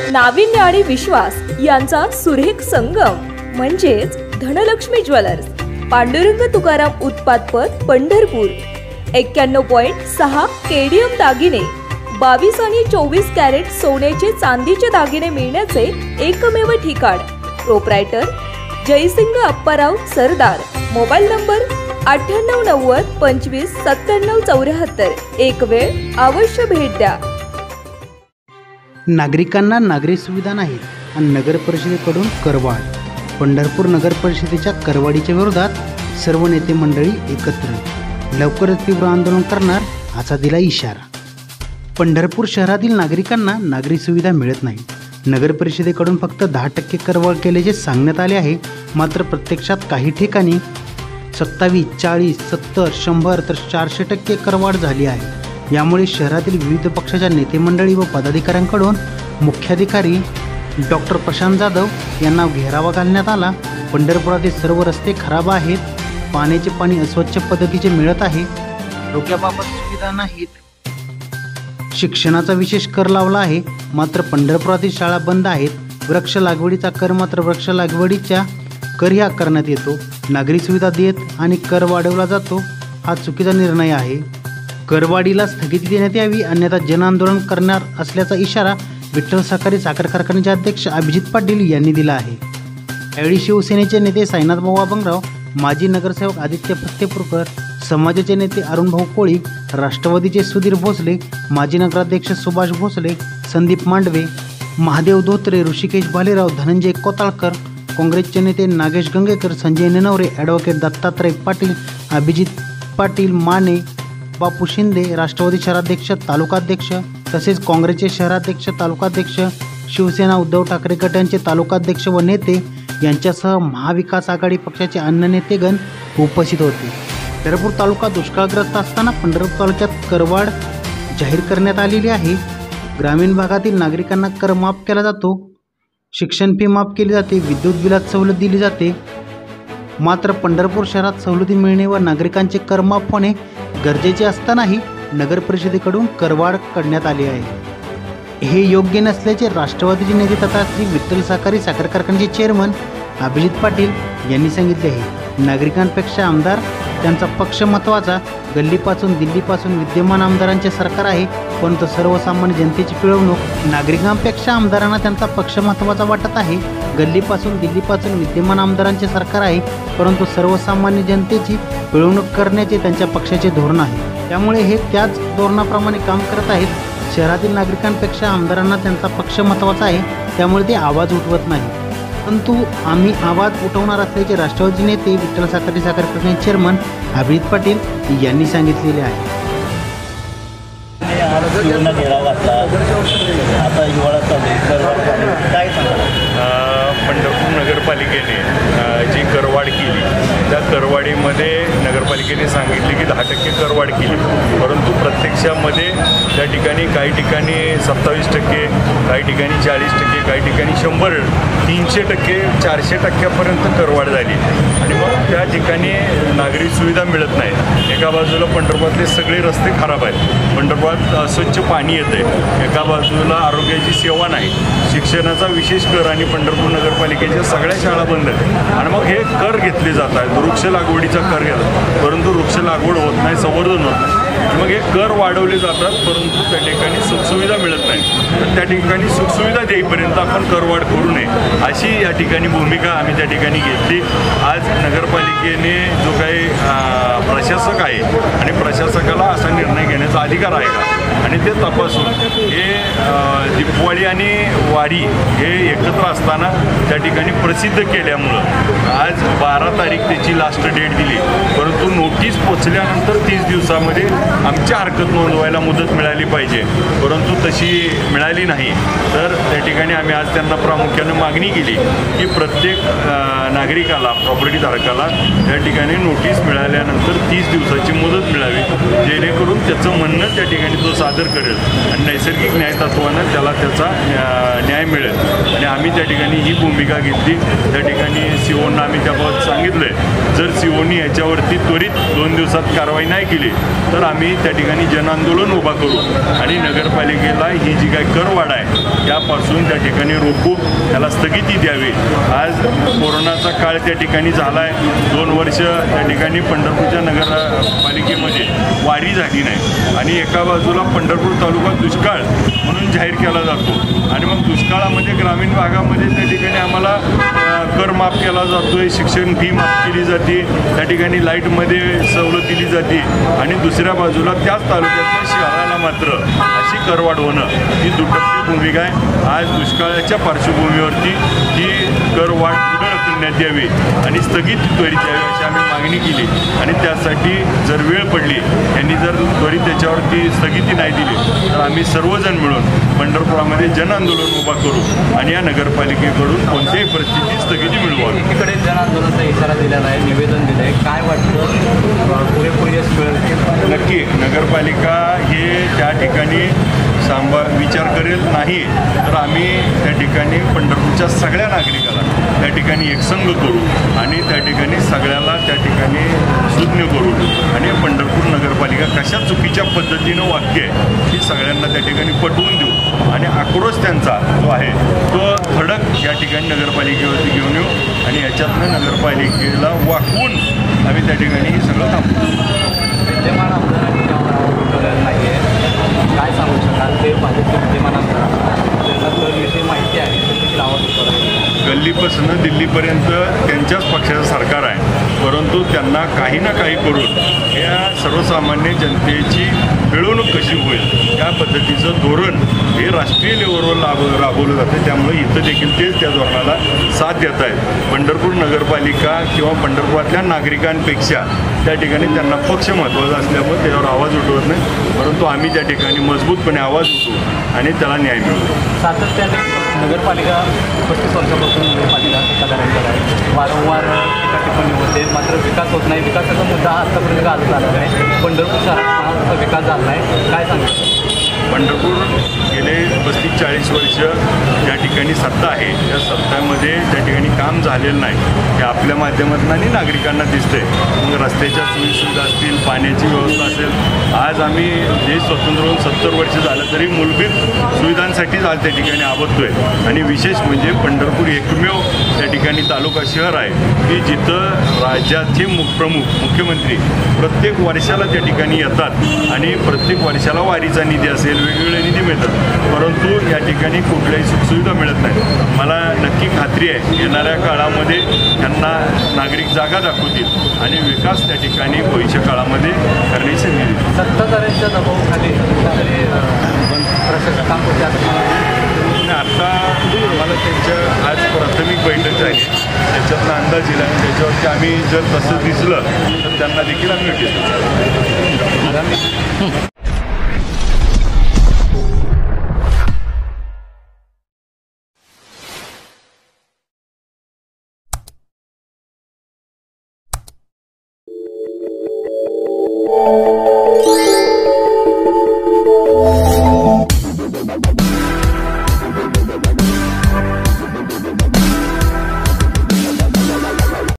नाविन्य आणि विश्वास यांचा सुरेख संगम म्हणजेच धनलक्ष्मी ज्वेलर्स, पांडुरंग तुकाराम उत्पादपत, पंढरपूर। 91.6 केडीएम दागिने, 22 आणि 24 कॅरेट सोन्याचे चांदीचे दागिने मिळण्याचे एकमेव ठिकाण। Proprietor Jaysing Apparao Sardar. Mobile number 9890 25 97 74। एक वेळ अवश्य भेट द्या। नागरिकांना नागरी सुविधा नाहीत आणि नगर परिषदेकडून करवाढ। पंढरपूर नगर परिषदेच्या करवाढीच्या विरोधात सर्व नेते मंडळी एकत्र, लवकरच तीव्र आंदोलन करणार असा दिला इशारा। पंढरपूर शहरातील नागरिकांना नागरी सुविधा मिळत नाही। नगर परिषदेकडून फक्त 10% करवाढ केल्याचे सांगण्यात आले आहे, मात्र प्रत्यक्षात काही ठिकाणी 27, 40, 70, 100 तर 400% करवाढ झाली आहे। यामुळे शहरातील विविध पक्षाच्या नेते मंडळी व पदाधिकाऱ्यांकडून मुख्याधिकारी डॉक्टर प्रशांत जाधव यांना घेरावा घालण्यात आला। पंढरपुरातील सर्व रस्ते खराब आहेत, पाण्याचे पाणी अस्वच्छ पद्धतीचे मिळत आहे, आरोग्याबाबत सुविधा नाहीत, शिक्षणाचा विशेष कर लावला आहे, मात्र पंढरपुरातील शाळा बंद आहेत। वृक्ष लागवडीचा कर मात्र वृक्ष लागवडीच्या कर ही आकारण्यात येतो। नागरी सुविधा देत आणि कर वाढवला जातो, हा चुकीचा निर्णय आहे। करवाढीला स्थगिती देण्यात यावी, अन्यथा जनआंदोलन करणार असल्याचा इशारा विठ्ठल सहकारी साखर कारखान्याचे अध्यक्ष अभिजित पाटील यांनी दिला आहे। यावेळी शिवसेनेचे नेते साईनाथ भाऊ अभंगराव, माजी नगरसेवक आदित्य फत्तेपूरकर, समाजाचे नेते अरुण भाऊ कोळी, राष्ट्रवादीचे सुधीर भोसले, माजी नगराध्यक्ष सुभाष भोसले, संदीप मांडवे, महादेव धोत्रे, ऋषिकेश भालेराव, धनंजय कोताळकर, काँग्रेसचे नेते नागेश गंगेकर, संजय ननवरे, ॲडव्होकेट दत्तात्रय पाटील, अभिजित पाटील माने, बापू शिंदे, राष्ट्रवादी शहराध्यक्ष तालुकाध्यक्ष तसेच काँग्रेसचे शहराध्यक्ष तालुकाध्यक्ष, शिवसेना उद्धव ठाकरे गटांचे तालुकाध्यक्ष व नेते यांच्यासह महाविकास आघाडी पक्षाचे अन्य नेतेगण उपस्थित होते। पंढरपूर तालुका दुष्काळग्रस्त असताना पंढरपूर तालुक्यात करवाढ जाहीर करण्यात आलेली आहे। ग्रामीण भागातील नागरिकांना कर माफ केला जातो, शिक्षण फी माफ केली जाते, विद्युत बिलात सवलत दिली जाते, मात्र पंढरपूर शहरात सवलती मिळणे व नागरिकांचे कर माफ होणे गरजेचे असतानाही नगर परिषदेकडून करवाढ करण्यात आली आहे। हे योग्य नसल्याचे राष्ट्रवादीचे नेते तथा श्री विठ्ठल सहकारी साखर कारखान्याचे चेअरमन अभिजित पाटील यांनी सांगितले आहे। नागरिकांपेक्षा आमदार त्यांचा पक्ष महत्त्वाचा। गल्लीपासून दिल्लीपासून विद्यमान आमदारांचे सरकार आहे, परंतु सर्वसामान्य जनतेची पिळवणूक। नागरिकांपेक्षा आमदारांना त्यांचा पक्ष महत्त्वाचा वाटत आहे। गल्लीपासून दिल्लीपासून विद्यमान आमदारांचे सरकार आहे, परंतु सर्वसामान्य जनतेची पिळवणूक करण्याचे त्यांच्या पक्षाचे धोरण आहे। त्यामुळे हे त्याच धोरणाप्रमाणे काम करत आहेत। शहरातील नागरिकांपेक्षा आमदारांना त्यांचा पक्ष महत्त्वाचा आहे, त्यामुळे ते आवाज उठवत नाही, परंतु आम्ही आवाज उठवणार असल्याचे राष्ट्रवादी नेते विठ्ठल सहकारी साखर कारखान्याचे चेअरमन अभिजित पाटील यांनी सांगितलेले आहे। पंढरपूर नगरपालिकेने जी करवाढ केली, त्या करवाढीमध्ये नगरपालिकेने सांगितले की 10% करवाढ केली, परंतु प्रत्यक्षामध्ये त्या ठिकाणी काही ठिकाणी 27%, काही ठिकाणी 40%, काही ठिकाणी 100%, 300%, 400%पर्यंत करवाढ झाली। आणि मग त्या ठिकाणी नागरी सुविधा मिळत नाही। एका बाजूला पंढरपुरातले सगळे रस्ते खराब आहेत, पंढरपुरात अस्वच्छ पाणी येते, एका बाजूला आरोग्याची सेवा नाही, शिक्षणाचा विशेष कर आणि पंढरपूर नगरपालिकेच्या सगळ्या शाळा बंद आहेत। आणि मग हे कर घेतले जात आहेत, वृक्ष लागवडीचा कर घेतात, परंतु वृक्ष लागवड होत नाही, संवर्धन होत नाही। मग हे कर वाढवले जातात, परंतु त्या ठिकाणी सुखसुविधा मिळत नाही। तर त्या ठिकाणी सुखसुविधा देईपर्यंत आपण करवाढ करू नये अशी या ठिकाणी भूमिका आम्ही त्या ठिकाणी घेतली। आज नगरपालिकेने जो काही प्रशासक आहे आणि प्रशासकाला असा निर्णय घेण्याचा अधिकार आहे का, आणि ते तपासून हे दिवाळी आणि वारी हे एकत्र असताना त्या ठिकाणी प्रसिद्ध केल्यामुळं आज 12 तारीख त्याची लास्ट डेट दिली, परंतु नोटीस पोचल्यानंतर 30 दिवसामध्ये आमची हरकत नोंदवायला मुदत मिळाली पाहिजे, परंतु तशी मिळाली नाही। तर त्या ठिकाणी आम्ही आज त्यांना प्रामुख्याने मागणी केली की प्रत्येक नागरिकाला, प्रॉपर्टी धारकाला त्या ठिकाणी नोटीस मिळाल्यानंतर 30 दिवसाची मुदत मिळावी, जेणेकरून त्याचं म्हणणं त्या ठिकाणी तो सादर करेल आणि नैसर्गिक न्यायतत्वानं त्याला त्याचा न्याय मिळेल। आणि आम्ही त्या ठिकाणी ही भूमिका घेतली। त्या ठिकाणी सीओना आम्ही त्याबाबत सांगितलं आहे, जर सीओनी याच्यावरती त्वरित 2 दिवसात कारवाई नाही केली तर आम्ही त्या ठिकाणी जनआंदोलन उभा करू आणि नगरपालिकेला ही जी काही करवाढ आहे त्यापासून त्या ठिकाणी रोखून त्याला स्थगिती द्यावी. आज कोरोनाचा काळ त्या ठिकाणी झाला आहे. 2 वर्ष त्या ठिकाणी पंढरपूरच्या नगरपालिकेमध्ये वारी झाली नाही आणि एका बाजूला पंढरपूर तालुका दुष्काळ म्हणून जाहीर केला जातो आणि मग दुष्काळामध्ये ग्रामीण भागामध्ये त्या ठिकाणी आम्हाला कर माफ केला जातो आहे, शिक्षण फी माफ केली जाते, त्या ठिकाणी लाईटमध्ये सवलत दिली जाते आणि दुसऱ्या बाजूला त्याच तालुक्यातल्या शहराला मात्र अशी करवाढ होणं ही दुर्दैवी भूमिका आहे. आज दुष्काळाच्या पार्श्वभूमीवरती ही करवाढ पुढे ढकलण्यात यावी आणि स्थगित त्वरित यावी अशी आम्ही मागणी केली आणि त्यासाठी जर वेळ पडली यांनी जर त्वरित त्याच्यावरती स्थगिती नाही दिली तर आम्ही सर्वजण मिळून पंढरपुरामध्ये जनआंदोलन उभा करू आणि या नगरपालिकेकडून कोणत्याही परिस्थितीत स्थगिती मिळवावी. एकीकडे जनआंदोलनाचा इशारा दिलेला आहे, निवेदन दिलं आहे, काय वाटतं पुरेपूर यश मिळेल? नक्की नगरपालिका हे त्या ठिकाणी विचार करेल नाही तर आम्ही त्या ठिकाणी पंढरपूरच्या सगळ्या नागरिकाला त्या ठिकाणी एकसंघ करू आणि त्या ठिकाणी सगळ्याला त्या ठिकाणी सुज्ञ करू आणि पंढरपूर नगरपालिका कशा चुकीच्या पद्धतीनं वाक्य आहे ही सगळ्यांना त्या ठिकाणी पटवून देऊ आणि आक्रोश त्यांचा जो आहे तो धडक या ठिकाणी नगरपालिकेवरती घेऊन येऊ आणि याच्यातनं नगरपालिकेला वाकवून आम्ही त्या ठिकाणी हे सगळं थांबू. विद्यमान आमदारांनी नाही आहे, काय सांगू शकाल? ते भाजपचे विद्यमान आमदार त्यांना तरविषयी माहिती आहे तर आवाज उठवला. गल्लीपासून दिल्लीपर्यंत त्यांच्याच पक्षाचं सरकार आहे परंतु त्यांना काही ना काही करून या सर्वसामान्य जनतेची मिळवणूक कशी होईल या पद्धतीचं धोरण हे राष्ट्रीय लेवलवर राबवलं जातं. त्यामुळे इथं देखील तेच त्या धोरणाला साथ देत आहेत. पंढरपूर नगरपालिका किंवा पंढरपुरातल्या नागरिकांपेक्षा त्या ठिकाणी त्यांना पक्ष महत्त्वाचा असल्यामुळे त्याच्यावर आवाज उठवत नाही परंतु आम्ही त्या ठिकाणी मजबूतपणे आवाज उठवू आणि त्याला न्याय मिळवू. सातत्याने नगरपालिका 35 वर्षापासून नगरपालिका सत्ताधाऱ्यांकडे आहे, वारंवार एका ठिकाणी होते मात्र विकास होत नाही. विकासाचा मुद्दा आत्तापर्यंत गाजला झालेला आहे. पंढरपूर शहराचा विकास झाला नाही, काय सांगतो? पंढरपूर गेले 35-40 वर्ष ज्या ठिकाणी सत्ता आहे त्या सत्तामध्ये त्या ठिकाणी काम झालेलं नाही हे आपल्या माध्यमातून आणि नागरिकांना दिसतंय. मग रस्त्याच्या सोयीसुविधा असतील, पाण्याची व्यवस्था असेल. आज आम्ही देश स्वतंत्र होऊन 70 वर्ष झालं तरी मूलभूत सुविधांसाठीच आज त्या ठिकाणी आबद्धतोय आणि विशेष म्हणजे पंढरपूर एकमेव त्या ठिकाणी तालुका शहर आहे की जिथं राज्याचे प्रमुख मुख्यमंत्री प्रत्येक वर्षाला त्या ठिकाणी येतात आणि प्रत्येक वर्षाला वारीचा निधी असेल वेगवेगळे निधी मिळतात परंतु या ठिकाणी कुठल्याही सुखसुविधा मिळत नाही. मला नक्की खात्री आहे येणाऱ्या काळामध्ये त्यांना नागरिक जागा दाखवतील आणि विकास त्या ठिकाणी भविष्य काळामध्ये करण्याची संधी देतील. सत्ताधाऱ्यांच्या दबावाखाली प्रशासक काम करते आता आम्हाला त्यांच्या आज प्राथमिक बैठक झाली त्याच्यातला अंदाज येईल आणि त्याच्यावरती आम्ही जर तसं दिसलं तर त्यांना देखील आम्ही भेटू.